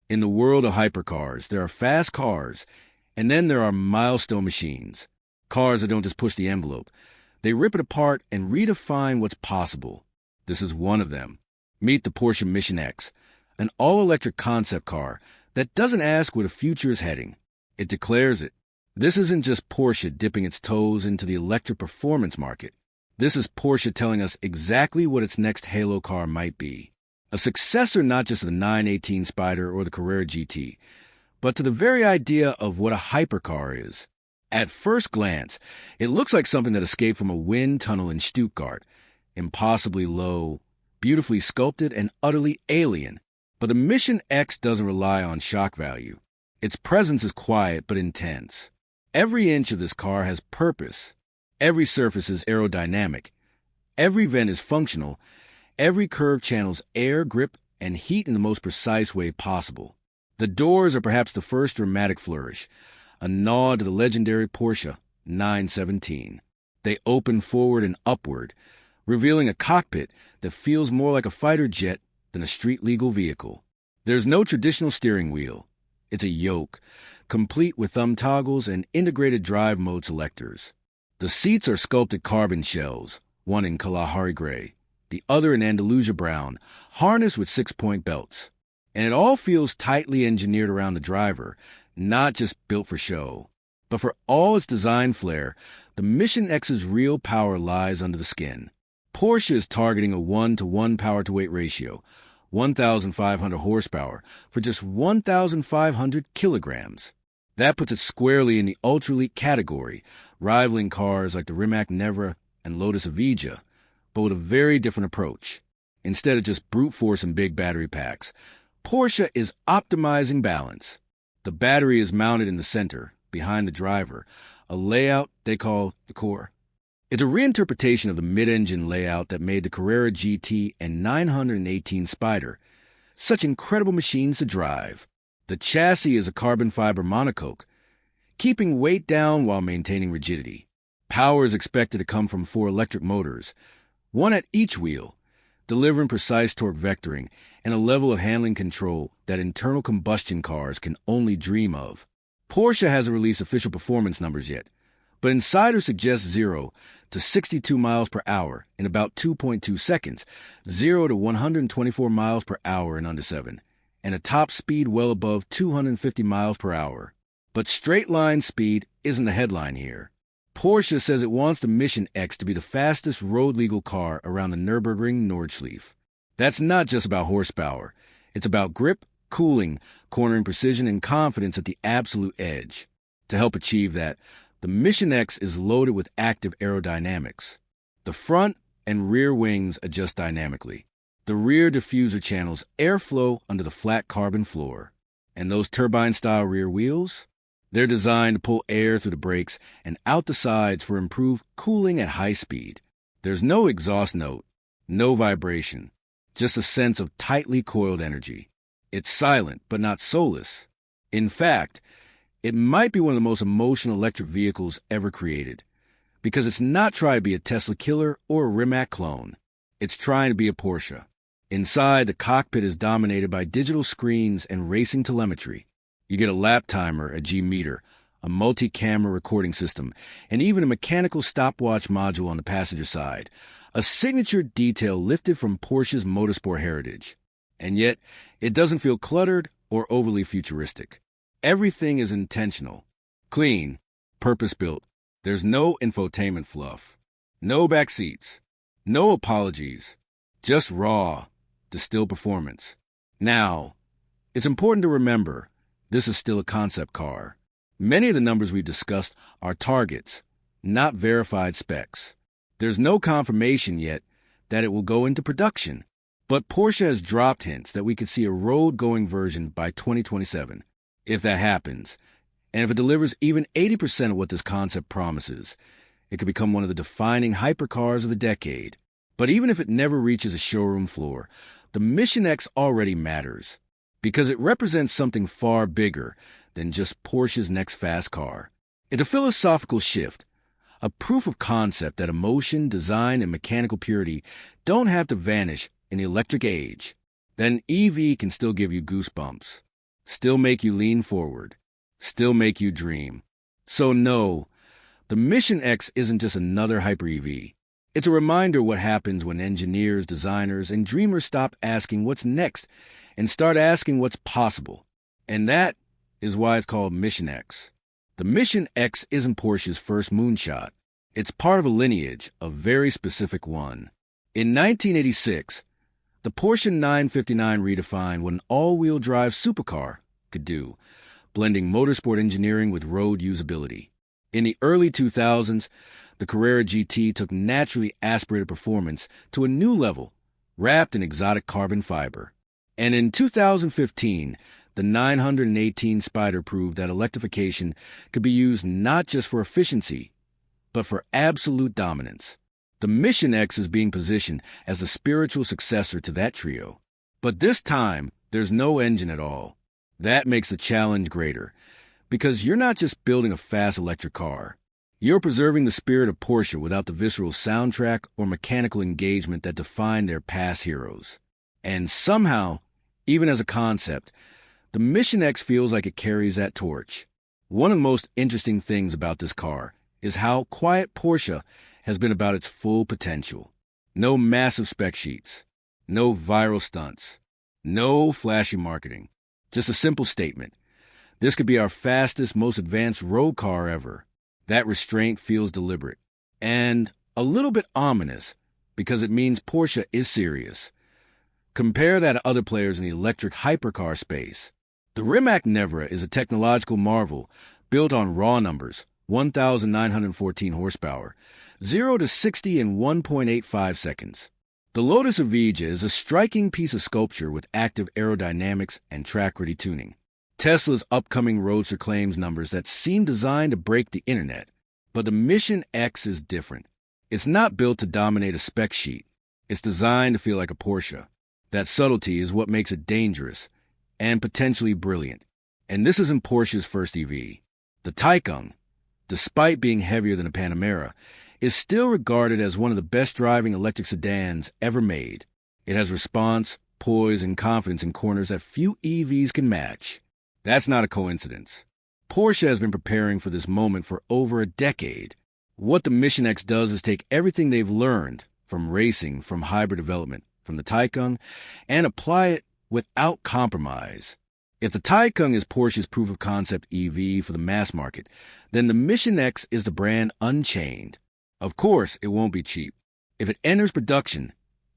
In the world of hypercars, there are fast cars, and then there are milestone machines. Cars that don't just push the envelope. They rip it apart and redefine what's possible. This is one of them. Meet the Porsche Mission X, an all-electric concept car that doesn't ask where the future is heading. It declares it. This isn't just Porsche dipping its toes into the electric performance market. This is Porsche telling us exactly what its next halo car might be. A successor not just to the 918 Spider or the Carrera GT, but to the very idea of what a hypercar is. At first glance, it looks like something that escaped from a wind tunnel in Stuttgart. Impossibly low, beautifully sculpted, and utterly alien. But the Mission X doesn't rely on shock value. Its presence is quiet but intense. Every inch of this car has purpose. Every surface is aerodynamic. Every vent is functional. Every curve channels air, grip, and heat in the most precise way possible. The doors are perhaps the first dramatic flourish, a nod to the legendary Porsche 917. They open forward and upward, revealing a cockpit that feels more like a fighter jet than a street-legal vehicle. There's no traditional steering wheel. It's a yoke, complete with thumb toggles and integrated drive mode selectors. The seats are sculpted carbon shells, one in Kalahari gray, the other in Andalusia brown, harnessed with 6-point belts. And it all feels tightly engineered around the driver, not just built for show. But for all its design flair, the Mission X's real power lies under the skin. Porsche is targeting a 1-to-1 power-to-weight ratio, 1,500 horsepower, for just 1,500 kilograms. That puts it squarely in the ultra-elite category, rivaling cars like the Rimac Nevera and Lotus Evija, but with a very different approach. Instead of just brute force and big battery packs, Porsche is optimizing balance. The battery is mounted in the center, behind the driver, a layout they call the core. It's a reinterpretation of the mid-engine layout that made the Carrera GT and 918 Spider such incredible machines to drive. The chassis is a carbon fiber monocoque, keeping weight down while maintaining rigidity. Power is expected to come from 4 electric motors, one at each wheel, delivering precise torque vectoring and a level of handling control that internal combustion cars can only dream of. Porsche hasn't released official performance numbers yet, but insiders suggest 0 to 62 miles per hour in about 2.2 seconds, 0 to 124 miles per hour in under 7, and a top speed well above 250 miles per hour. But straight-line speed isn't the headline here. Porsche says it wants the Mission X to be the fastest road-legal car around the Nürburgring Nordschleife. That's not just about horsepower. It's about grip, cooling, cornering precision, and confidence at the absolute edge. To help achieve that, the Mission X is loaded with active aerodynamics. The front and rear wings adjust dynamically. The rear diffuser channels airflow under the flat carbon floor. And those turbine-style rear wheels? They're designed to pull air through the brakes and out the sides for improved cooling at high speed. There's no exhaust note, no vibration, just a sense of tightly coiled energy. It's silent, but not soulless. In fact, it might be one of the most emotional electric vehicles ever created, because it's not trying to be a Tesla killer or a Rimac clone. It's trying to be a Porsche. Inside, the cockpit is dominated by digital screens and racing telemetry. You get a lap timer, a G-meter, a multi-camera recording system, and even a mechanical stopwatch module on the passenger side, a signature detail lifted from Porsche's motorsport heritage. And yet, it doesn't feel cluttered or overly futuristic. Everything is intentional, clean, purpose-built. There's no infotainment fluff, no back seats, no apologies, just raw, distilled performance. Now, it's important to remember, this is still a concept car. Many of the numbers we've discussed are targets, not verified specs. There's no confirmation yet that it will go into production, but Porsche has dropped hints that we could see a road-going version by 2027. If that happens, and if it delivers even 80% of what this concept promises, it could become one of the defining hypercars of the decade. But even if it never reaches a showroom floor, the Mission X already matters, because it represents something far bigger than just Porsche's next fast car. It's a philosophical shift, a proof of concept that emotion, design, and mechanical purity don't have to vanish in the electric age, that an EV can still give you goosebumps. still make you lean forward, still make you dream. So no, the Mission X isn't just another Hyper EV. It's a reminder what happens when engineers, designers, and dreamers stop asking what's next and start asking what's possible. And that is why it's called Mission X. The Mission X isn't Porsche's first moonshot. It's part of a lineage, a very specific one. In 1986, the Porsche 959 redefined what an all-wheel drive supercar could do, blending motorsport engineering with road usability. In the early 2000s, the Carrera GT took naturally aspirated performance to a new level, wrapped in exotic carbon fiber. And in 2015, the 918 Spider proved that electrification could be used not just for efficiency, but for absolute dominance. The Mission X is being positioned as a spiritual successor to that trio. But this time, there's no engine at all. That makes the challenge greater, because you're not just building a fast electric car. You're preserving the spirit of Porsche without the visceral soundtrack or mechanical engagement that defined their past heroes. And somehow, even as a concept, the Mission X feels like it carries that torch. One of the most interesting things about this car is how quiet Porsche has been about its full potential. No massive spec sheets, no viral stunts, no flashy marketing. Just a simple statement. This could be our fastest, most advanced road car ever. That restraint feels deliberate and a little bit ominous because it means Porsche is serious. Compare that to other players in the electric hypercar space. The Rimac Nevera is a technological marvel built on raw numbers, 1,914 horsepower, 0 to 60 in 1.85 seconds. The Lotus Evija is a striking piece of sculpture with active aerodynamics and track-ready tuning. Tesla's upcoming Roadster claims numbers that seem designed to break the internet. But the Mission X is different. It's not built to dominate a spec sheet. It's designed to feel like a Porsche. That subtlety is what makes it dangerous and potentially brilliant. And this isn't Porsche's first EV. The Taycan, despite being heavier than a Panamera, is still regarded as one of the best driving electric sedans ever made. It has response, poise, and confidence in corners that few EVs can match. That's not a coincidence. Porsche has been preparing for this moment for over a decade. What the Mission X does is take everything they've learned from racing, from hybrid development, from the Taycan, and apply it without compromise. If the Taycan is Porsche's proof of concept EV for the mass market, then the Mission X is the brand unchained. Of course, it won't be cheap. If it enters production,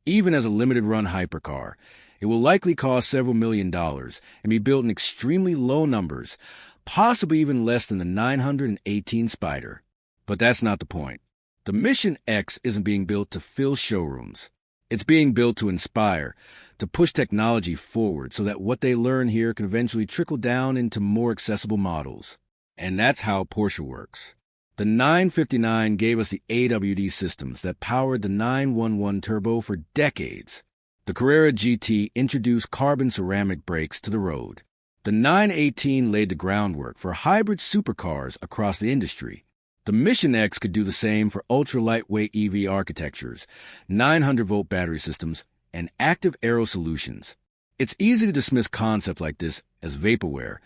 even as a limited run hypercar, it will likely cost several $1 million and be built in extremely low numbers, possibly even less than the 918 Spider. But that's not the point. The Mission X isn't being built to fill showrooms. It's being built to inspire, to push technology forward so that what they learn here can eventually trickle down into more accessible models. And that's how Porsche works. The 959 gave us the AWD systems that powered the 911 Turbo for decades. The Carrera GT introduced carbon ceramic brakes to the road. The 918 laid the groundwork for hybrid supercars across the industry. The Mission X could do the same for ultra-lightweight EV architectures, 900-volt battery systems, and active aero solutions. It's easy to dismiss concepts like this as vaporware,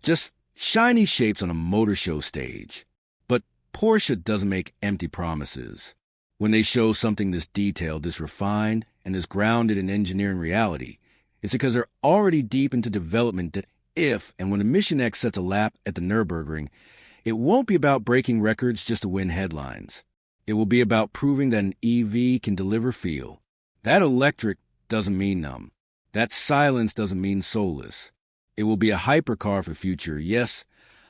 just shiny shapes on a motor show stage. But Porsche doesn't make empty promises. When they show something this detailed, this refined, and this grounded in engineering reality, it's because they're already deep into development that if and when the Mission X sets a lap at the Nürburgring, it won't be about breaking records just to win headlines. It will be about proving that an EV can deliver feel. That electric doesn't mean numb. That silence doesn't mean soulless. It will be a hypercar for future, yes,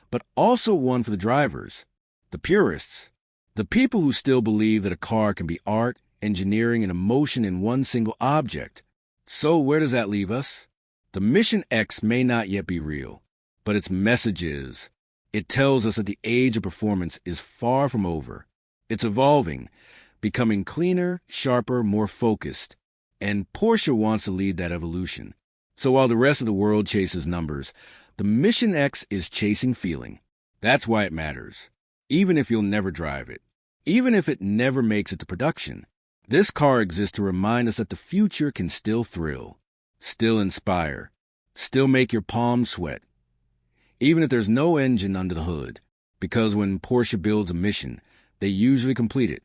but also one for the drivers, the purists, the people who still believe that a car can be art, engineering, and emotion in one single object. So where does that leave us? The Mission X may not yet be real, but its message is. It tells us that the age of performance is far from over. It's evolving, becoming cleaner, sharper, more focused. And Porsche wants to lead that evolution. So while the rest of the world chases numbers, the Mission X is chasing feeling. That's why it matters. Even if you'll never drive it. Even if it never makes it to production. This car exists to remind us that the future can still thrill, still inspire, still make your palms sweat, even if there's no engine under the hood, because when Porsche builds a Mission, they usually complete it.